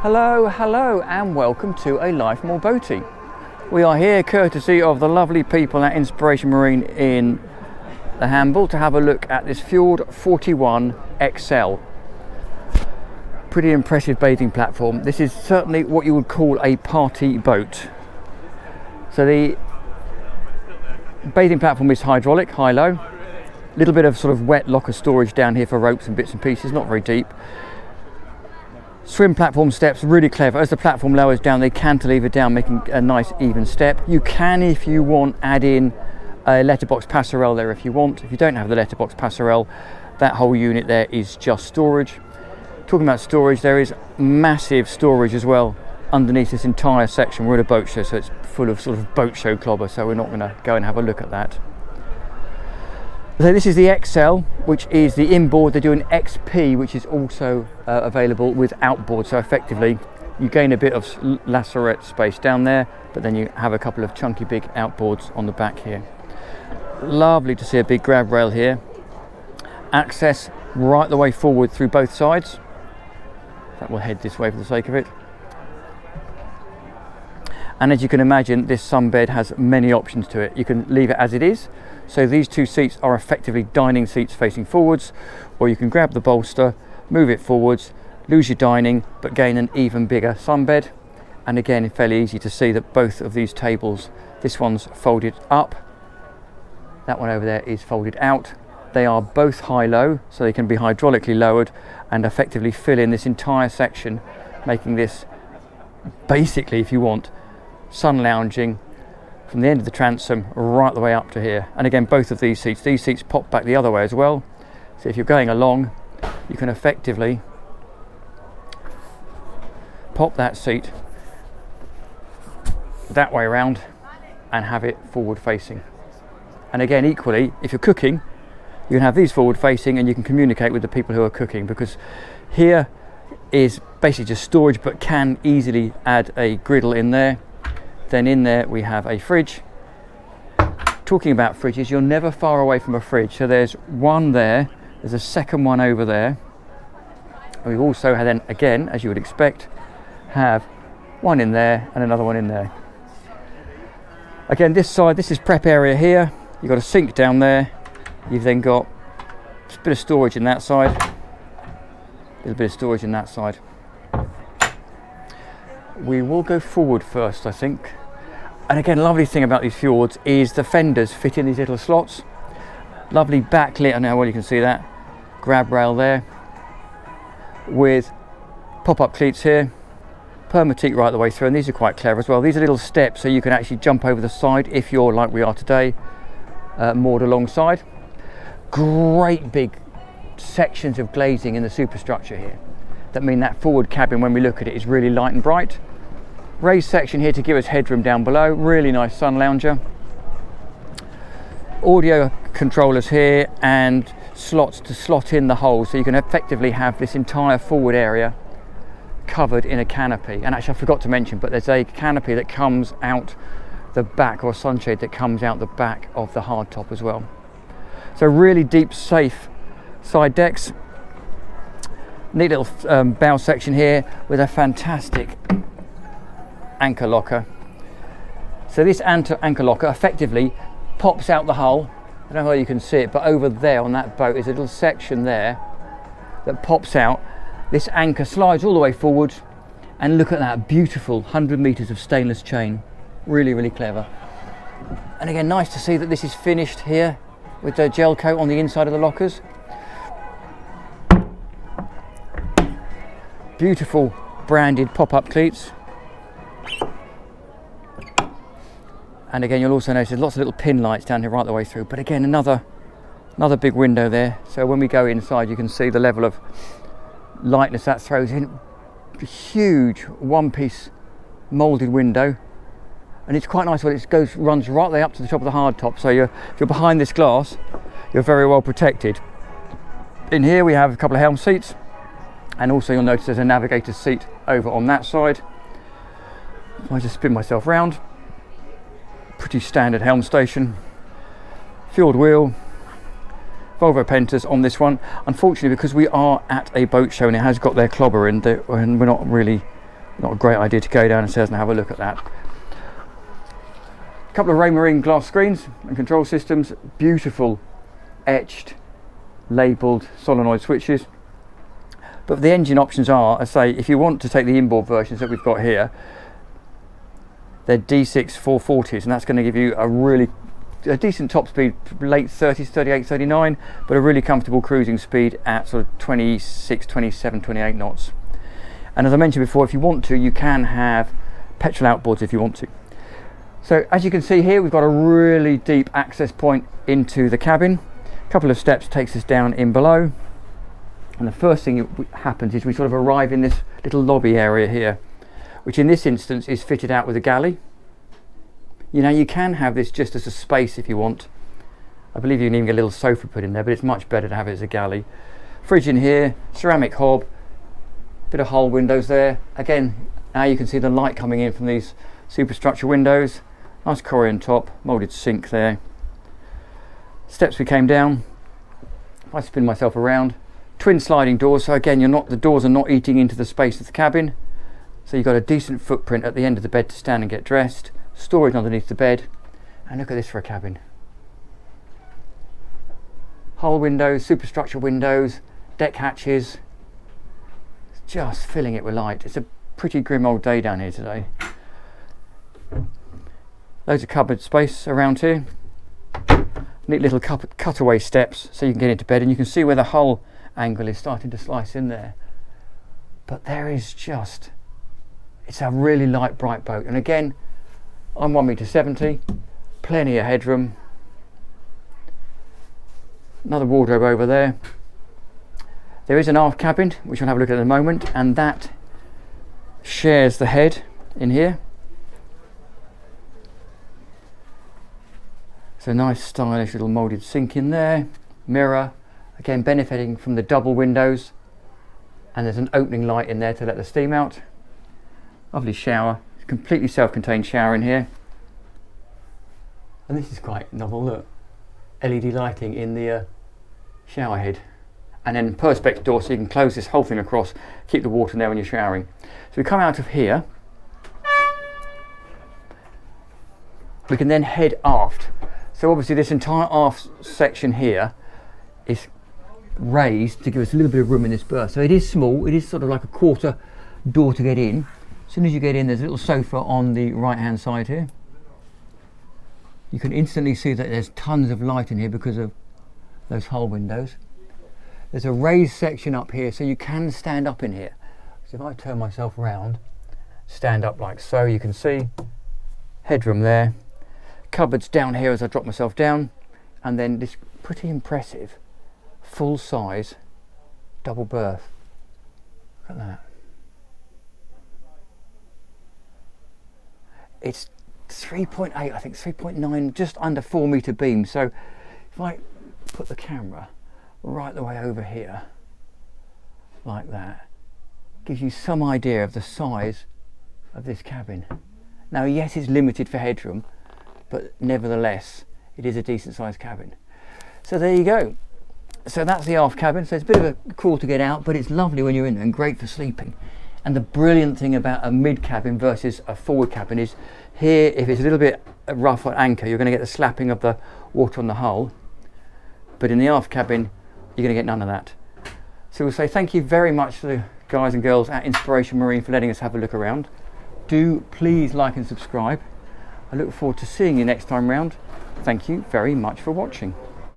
Hello and welcome to A Life More Boaty. We are here courtesy of the lovely people at Inspiration Marine in the Hamble to have a look at this Fjord 41 XL. Pretty impressive bathing platform. This is certainly what you would call a party boat. So the bathing platform is hydraulic, high-low. A little bit of sort of wet locker storage down here for ropes and bits and pieces, not very deep. Swim platform steps, really clever. As the platform lowers down, they cantilever down, making a nice even step. You can, if you want, add in a letterbox passerelle there if you want. If you don't have the letterbox passerelle, that whole unit there is just storage. Talking about storage, there is massive storage as well underneath this entire section. We're at a boat show, so it's full of sort of boat show clobber, so we're not going to go and have a look at that. So this is the XL, which is the inboard. They do an XP, which is also available with outboard. So effectively, you gain a bit of lacerette space down there, but then you have a couple of chunky big outboards on the back here. Lovely to see a big grab rail here. Access right the way forward through both sides. That will head this way for the sake of it. And as you can imagine, this sunbed has many options to it. You can leave it as it is. So these two seats are effectively dining seats facing forwards, or you can grab the bolster, move it forwards, lose your dining, but gain an even bigger sunbed. And again, it's fairly easy to see that both of these tables, this one's folded up, that one over there is folded out. They are both high-low, so they can be hydraulically lowered and effectively fill in this entire section, making this basically, if you want, sun lounging from the end of the transom right the way up to here. And again, both of these seats pop back the other way as well. So if you're going along, you can effectively pop that seat that way around and have it forward facing. And again, equally, if you're cooking, you can have these forward facing and you can communicate with the people who are cooking, because here is basically just storage, but can easily add a griddle in there. Then in there we have a fridge. Talking about fridges, you're never far away from a fridge. So there's one there, there's a second one over there. And we've also had, then again, as you would expect, have one in there and another one in there. Again, this side, this is prep area here. You've got a sink down there. You've then got a bit of storage in that side. A little bit of storage in that side. We will go forward first, I think. And again, lovely thing about these Fjords is the fenders fit in these little slots. Lovely backlit, I don't know how well you can see that. Grab rail there. With pop-up cleats here. Permateak right the way through, and these are quite clever as well. These are little steps, so you can actually jump over the side if you're, like we are today, moored alongside. Great big sections of glazing in the superstructure here that mean that forward cabin, when we look at it, is really light and bright. Raised section here to give us headroom down below. Really nice sun lounger. Audio controllers here and slots to slot in the holes, so you can effectively have this entire forward area covered in a canopy. And actually, I forgot to mention, but there's a canopy that comes out the back, or a sunshade that comes out the back of the hardtop as well. So really deep, safe side decks. Neat little bow section here with a fantastic anchor locker. So this anchor locker effectively pops out the hull. I don't know how you can see it, but over there on that boat is a little section there that pops out. This anchor slides all the way forward, and look at that beautiful 100 meters of stainless chain. Really, really clever. And again, nice to see that this is finished here with the gel coat on the inside of the lockers. Beautiful branded pop-up cleats. And again, you'll also notice there's lots of little pin lights down here right the way through. But again, another big window there. So when we go inside, you can see the level of lightness that throws in. A huge one-piece moulded window. And it's quite nice when it runs right way up to the top of the hardtop. So if you're behind this glass, you're very well protected. In here we have a couple of helm seats. And also you'll notice there's a navigator's seat over on that side. I just spin myself round. Pretty standard helm station. Fjord wheel. Volvo Pentas on this one. Unfortunately, because we are at a boat show and it has got their clobber in, and we're not really not a great idea to go downstairs and have a look at that. A couple of Marina glass screens and control systems, beautiful etched, labelled solenoid switches. But the engine options are, I say, if you want to take the inboard versions that we've got here, they're D6 440s, and that's going to give you a decent top speed, late 30s, 38, 39, but a really comfortable cruising speed at sort of 26, 27, 28 knots. And as I mentioned before, if you want to, you can have petrol outboards if you want to. So as you can see here, we've got a really deep access point into the cabin. A couple of steps takes us down in below. And the first thing that happens is we sort of arrive in this little lobby area here, which in this instance is fitted out with a galley. You know, you can have this just as a space if you want. I believe you can even get a little sofa put in there, but it's much better to have it as a galley. Fridge in here, ceramic hob, bit of hull windows there. Again, now you can see the light coming in from these superstructure windows. Nice Corian top, moulded sink there. Steps we came down. If I spin myself around, twin sliding doors, so again the doors are not eating into the space of the cabin. So you've got a decent footprint at the end of the bed to stand and get dressed. Storage underneath the bed. And look at this for a cabin. Hull windows, superstructure windows, deck hatches. It's just filling it with light. It's a pretty grim old day down here today. Loads of cupboard space around here. Neat little cutaway steps so you can get into bed, and you can see where the hull angle is starting to slice in there. But there is just, it's a really light, bright boat. And again, I'm 1.70 m, plenty of headroom. Another wardrobe over there. There is an aft cabin, which we'll have a look at in a moment, and that shares the head in here. So nice stylish little moulded sink in there, mirror, again benefiting from the double windows, and there's an opening light in there to let the steam out. Lovely shower, completely self-contained shower in here. And this is quite novel, look, LED lighting in the shower head. And then perspex door, so you can close this whole thing across, keep the water in there when you're showering. So we come out of here, we can then head aft. So obviously this entire aft section here is raised to give us a little bit of room in this berth. So it is small, it is sort of like a quarter door to get in. As soon as you get in, there's a little sofa on the right hand side here. You can instantly see that there's tons of light in here because of those hull windows. There's a raised section up here, so you can stand up in here. So if I turn myself around, stand up like so, you can see headroom there. Cupboards down here as I drop myself down, and then this pretty impressive full size double berth. Look at that. It's 3.8, I think 3.9, just under 4 metre beam. So if I put the camera right the way over here like that, gives you some idea of the size of this cabin. Now yes, it's limited for headroom, but nevertheless it is a decent sized cabin. So there you go. So that's the aft cabin. So it's a bit of a call to get out, but it's lovely when you're in there and great for sleeping. And the brilliant thing about a mid cabin versus a forward cabin is here, if it's a little bit rough at anchor, you're going to get the slapping of the water on the hull, but in the aft cabin you're going to get none of that. So we'll say thank you very much to the guys and girls at Inspiration Marine for letting us have a look around. Do please like and subscribe. I look forward to seeing you next time round. Thank you very much for watching.